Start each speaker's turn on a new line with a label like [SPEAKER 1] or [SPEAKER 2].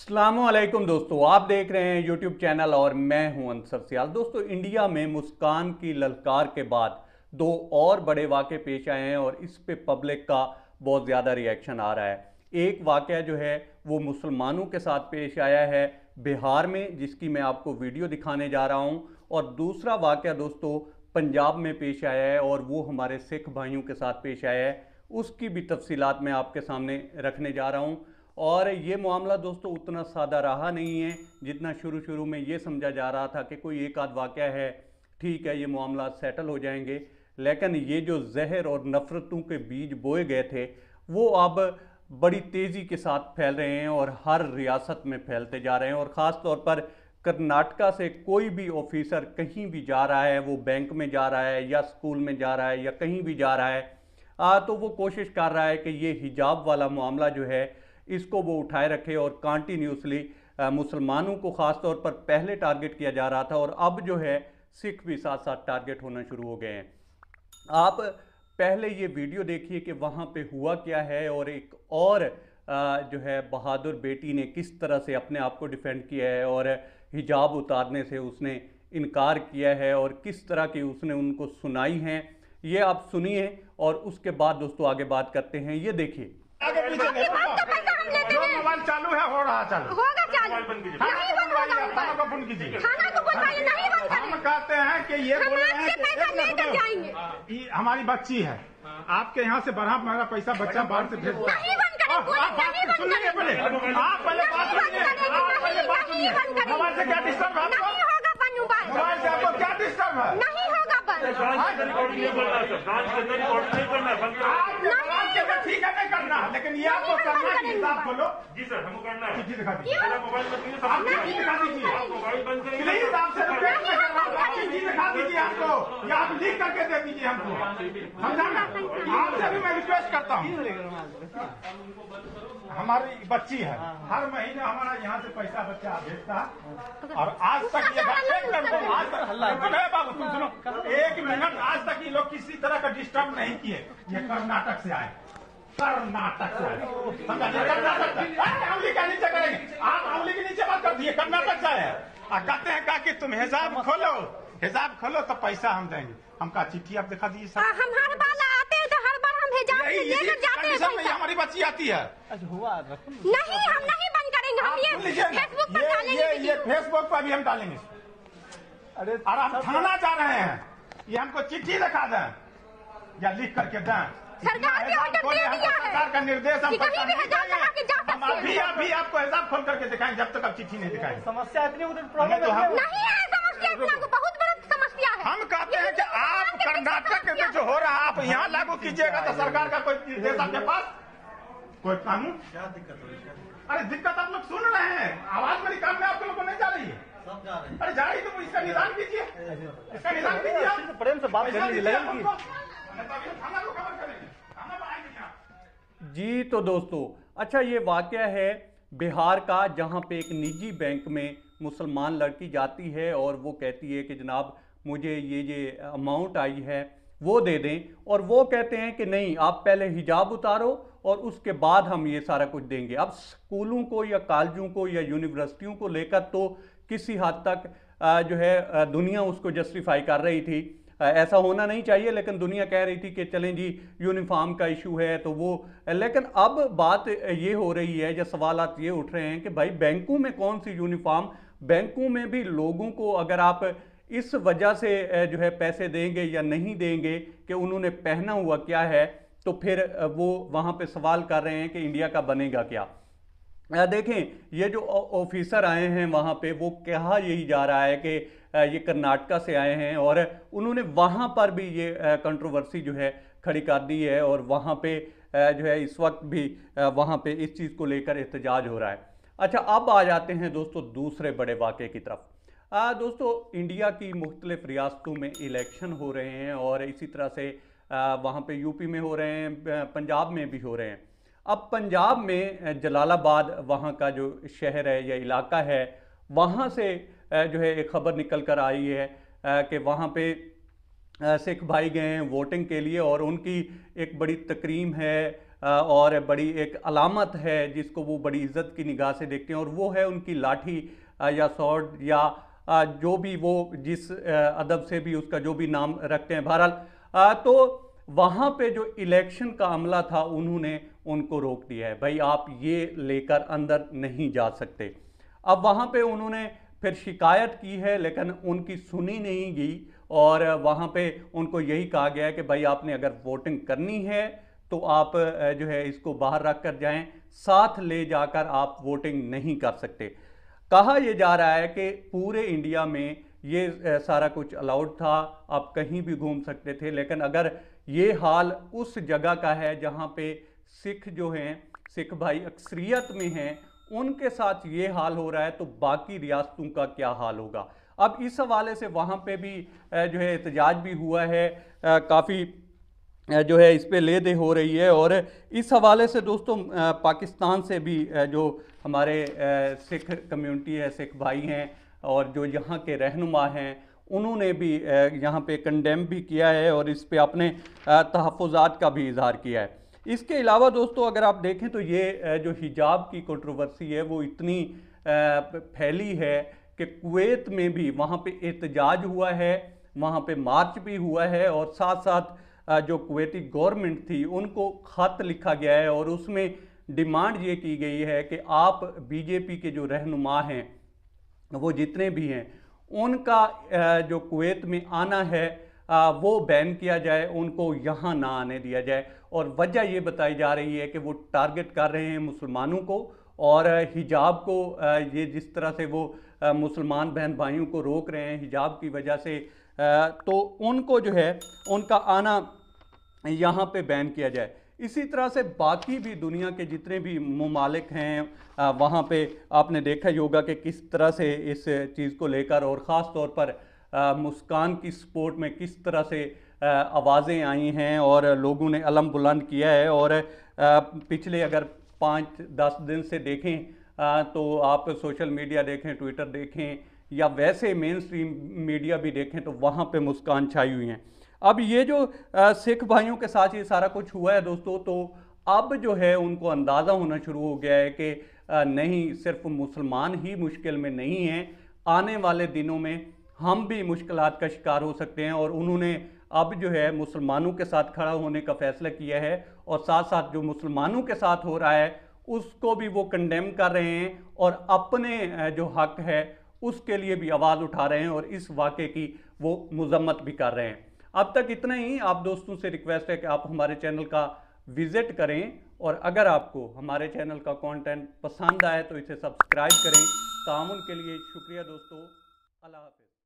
[SPEAKER 1] अस्सलामुअलैकुम दोस्तों, आप देख रहे हैं यूट्यूब चैनल और मैं हूं अंसर सियाल। दोस्तों, इंडिया में मुस्कान की ललकार के बाद दो और बड़े वाक़े पेश आए हैं और इस पे पब्लिक का बहुत ज़्यादा रिएक्शन आ रहा है। एक वाक़या जो है वो मुसलमानों के साथ पेश आया है बिहार में, जिसकी मैं आपको वीडियो दिखाने जा रहा हूं, और दूसरा वाक़या दोस्तों पंजाब में पेश आया है और वो हमारे सिख भाइयों के साथ पेश आया है। उसकी भी तफसीलात मैं आपके सामने रखने जा रहा हूं। और ये मामला दोस्तों उतना सादा रहा नहीं है जितना शुरू शुरू में ये समझा जा रहा था कि कोई एक आध वाक़या है, ठीक है, ये मामला सेटल हो जाएंगे। लेकिन ये जो जहर और नफ़रतों के बीज बोए गए थे वो अब बड़ी तेज़ी के साथ फैल रहे हैं और हर रियासत में फैलते जा रहे हैं। और ख़ास तौर पर कर्नाटका से कोई भी ऑफिसर कहीं भी जा रहा है, वो बैंक में जा रहा है या स्कूल में जा रहा है या कहीं भी जा रहा है, तो वो कोशिश कर रहा है कि ये हिजाब वाला मामला जो है इसको वो उठाए रखे। और कंटिन्यूसली मुसलमानों को ख़ास तौर पर पहले टारगेट किया जा रहा था और अब जो है सिख भी साथ साथ टारगेट होना शुरू हो गए हैं। आप पहले ये वीडियो देखिए कि वहाँ पे हुआ क्या है और एक और जो है बहादुर बेटी ने किस तरह से अपने आप को डिफेंड किया है और हिजाब उतारने से उसने इनकार किया है और किस तरह की उसने उनको सुनाई हैं। ये आप सुनिए और उसके बाद दोस्तों आगे बात करते हैं। ये देखिए।
[SPEAKER 2] आगे पीछे नहीं जो मोबाइल चालू है हो रहा चालू
[SPEAKER 3] होगा चालू
[SPEAKER 2] थाना को फोन कीजिए हम कहते हैं कि ये बोल रहे हैं कि हमारी बच्ची है, आपके यहाँ से बढ़ा मेरा पैसा बच्चा बाहर से भेज सुनिए पहले आप पहले बात सुनिए मोबाइल से क्या डिस्टर्ब है आपको? मोबाइल से आपको क्या डिस्टर्ब है?
[SPEAKER 3] नहीं होगा
[SPEAKER 2] ठीक है नहीं करना, लेकिन ये आपको करना है। हिसाब खोलो जी सर, हमको करना है। चिट्ठी दिखा दीजिए, मोबाइल बंद कीजिए, आप चिट्ठी दिखा दीजिए, मोबाइल बंद करिए प्लीज। आपसे रिक्वेस्ट कर रहा हूँ, आप चिट्ठी दिखा दीजिए हमको या आप लिख करके दे दीजिए हमको, समझा? आपसे भी मैं रिक्वेस्ट करता हूँ। हमारी बच्ची है, हर महीने हमारा यहाँ से पैसा बच्चा भेजता है और आज तक ये बाबू तुम सुनो एक मिनट, आज तक ये लोग किसी तरह का डिस्टर्ब नहीं किए। ये कर्नाटक से आए, कर्नाटक से आए, समझा? कर्नाटक से उंगली का नीचे करेंगे, आप उंगली के नीचे बात कर दिए। कर्नाटक से आए और कहते हैं का कि तुम हिसाब खोलो तो पैसा हम देंगे। हमका चिट्ठी आप दिखा दीजिए सर।
[SPEAKER 3] हम हर बार आते हैं तो हर बार हम हिजाब लेकर जाते हैं।
[SPEAKER 2] हमारी बच्ची आती है।
[SPEAKER 3] नहीं, हम नहीं बंद करेंगे। हम ये फेसबुक पर डालेंगे।
[SPEAKER 2] ये फेसबुक पर भी हम डालेंगे। अरे और हम थाना जा रहे हैं, ये हमको चिट्ठी दिखा दें या लिख करके दें।
[SPEAKER 3] सरकार ने ऑर्डर दे दिया है,
[SPEAKER 2] सरकार का निर्देश हम
[SPEAKER 3] अभी
[SPEAKER 2] आपको हिसाब खोल करके दिखाएंगे जब तक आप चिट्ठी नहीं दिखाएंगे।
[SPEAKER 4] समस्या इतनी उधर प्रॉब्लम
[SPEAKER 3] नहीं है, समस्या बहुत बड़ा समस्या है।
[SPEAKER 2] हम कहते हैं कि आप कर्नाटक में जो हो रहा है आप यहाँ लागू कीजिएगा तो सरकार का कोई निर्देश आपके पास कोई कानून? क्या दिक्कत है? अरे दिक्कत आप लोग सुन रहे हैं, आवाज मेरी कान में आप लोगों को नहीं जा रही है? सब जा रहे हैं। अरे जा रही तो इसका निदान कीजिए, इसका निदान कीजिए। आप
[SPEAKER 4] प्रेम से बात करने
[SPEAKER 1] जी तो दोस्तों, अच्छा ये वाक़या है बिहार का, जहाँ पे एक निजी बैंक में मुसलमान लड़की जाती है और वो कहती है कि जनाब मुझे ये अमाउंट आई है वो दे दें, और वो कहते हैं कि नहीं, आप पहले हिजाब उतारो और उसके बाद हम ये सारा कुछ देंगे। अब स्कूलों को या कॉलेजों को या यूनिवर्सिटियों को लेकर तो किसी हद तक जो है दुनिया उसको जस्टिफाई कर रही थी, ऐसा होना नहीं चाहिए, लेकिन दुनिया कह रही थी कि चलें जी यूनिफॉर्म का इशू है तो वो। लेकिन अब बात ये हो रही है, जो सवालात ये उठ रहे हैं कि भाई बैंकों में कौन सी यूनिफॉर्म, बैंकों में भी लोगों को अगर आप इस वजह से जो है पैसे देंगे या नहीं देंगे कि उन्होंने पहना हुआ क्या है, तो फिर वो वहाँ पे सवाल कर रहे हैं कि इंडिया का बनेगा क्या। देखें, ये जो ऑफिसर आए हैं वहाँ पे वो कहा यही जा रहा है कि ये कर्नाटका से आए हैं और उन्होंने वहाँ पर भी ये कंट्रोवर्सी जो है खड़ी कर दी है और वहाँ पे जो है इस वक्त भी वहाँ पे इस चीज़ को लेकर एहतजाज हो रहा है। अच्छा, अब आ जाते हैं दोस्तों दूसरे बड़े वाक़े की तरफ। दोस्तों, इंडिया की मुख्तलिफ रियासतों में इलेक्शन हो रहे हैं और इसी तरह से वहाँ पे यूपी में हो रहे हैं, पंजाब में भी हो रहे हैं। अब पंजाब में जलालाबाद वहाँ का जो शहर है या इलाका है, वहाँ से जो है एक ख़बर निकल कर आई है कि वहाँ पे सिख भाई गए हैं वोटिंग के लिए और उनकी एक बड़ी तकरीम है और बड़ी एक अलामत है जिसको वो बड़ी इज्जत की निगाह से देखते हैं, और वो है उनकी लाठी या स्वॉर्ड या जो भी वो जिस अदब से भी उसका जो भी नाम रखते हैं। बहरहाल तो वहाँ पे जो इलेक्शन का अमला था उन्होंने उनको रोक दिया है, भाई आप ये लेकर अंदर नहीं जा सकते। अब वहाँ पे उन्होंने फिर शिकायत की है लेकिन उनकी सुनी नहीं गई, और वहाँ पे उनको यही कहा गया है कि भाई आपने अगर वोटिंग करनी है तो आप जो है इसको बाहर रख कर जाएं, साथ ले जाकर आप वोटिंग नहीं कर सकते। कहा यह जा रहा है कि पूरे इंडिया में ये सारा कुछ अलाउड था, आप कहीं भी घूम सकते थे, लेकिन अगर ये हाल उस जगह का है जहाँ पे सिख जो हैं, सिख भाई अक्सरियत में हैं, उनके साथ ये हाल हो रहा है तो बाकी रियासतों का क्या हाल होगा। अब इस हवाले से वहाँ पे भी जो है एहतजाज भी हुआ है, काफ़ी जो है इस पे ले दे हो रही है। और इस हवाले से दोस्तों पाकिस्तान से भी जो हमारे सिख कम्युनिटी है, सिख भाई हैं और जो यहाँ के रहनुमा हैं, उन्होंने भी यहाँ पे कंडेम भी किया है और इस पे अपने तहफ़्फ़ुज़ात का भी इजहार किया है। इसके अलावा दोस्तों अगर आप देखें तो ये जो हिजाब की कंट्रोवर्सी है वो इतनी फैली है कि कुवैत में भी वहाँ पे एहतजाज हुआ है, वहाँ पे मार्च भी हुआ है, और साथ साथ जो कुवैती गवर्नमेंट थी उनको खत लिखा गया है और उसमें डिमांड ये की गई है कि आप बीजेपी के जो रहनुमा हैं वो जितने भी हैं उनका जो कुवैत में आना है वो बैन किया जाए, उनको यहाँ ना आने दिया जाए। और वजह ये बताई जा रही है कि वो टारगेट कर रहे हैं मुसलमानों को और हिजाब को, ये जिस तरह से वो मुसलमान बहन भाइयों को रोक रहे हैं हिजाब की वजह से, तो उनको जो है उनका आना यहाँ पे बैन किया जाए। इसी तरह से बाकी भी दुनिया के जितने भी ममालिक हैं वहाँ पे आपने देखा ही होगा कि किस तरह से इस चीज़ को लेकर और ख़ास तौर पर मुस्कान की सपोर्ट में किस तरह से आवाज़ें आई हैं और लोगों ने अलम बुलंद किया है। और पिछले अगर 5-10 दिन से देखें तो आप सोशल मीडिया देखें, ट्विटर देखें या वैसे मेन स्ट्रीम मीडिया भी देखें तो वहाँ पे मुस्कान छाई हुई हैं। अब ये जो सिख भाइयों के साथ ये सारा कुछ हुआ है दोस्तों, तो अब जो है उनको अंदाज़ा होना शुरू हो गया है कि नहीं सिर्फ मुसलमान ही मुश्किल में नहीं हैं, आने वाले दिनों में हम भी मुश्किलात का शिकार हो सकते हैं। और उन्होंने अब जो है मुसलमानों के साथ खड़ा होने का फैसला किया है और साथ साथ जो मुसलमानों के साथ हो रहा है उसको भी वो कंडेम कर रहे हैं और अपने जो हक है उसके लिए भी आवाज़ उठा रहे हैं और इस वाक़े की वो मजम्मत भी कर रहे हैं। अब तक इतना ही। आप दोस्तों से रिक्वेस्ट है कि आप हमारे चैनल का विज़िट करें और अगर आपको हमारे चैनल का कंटेंट पसंद आए तो इसे सब्सक्राइब करें। तामुन के लिए शुक्रिया दोस्तों। अल्लाह हाफ़िज़।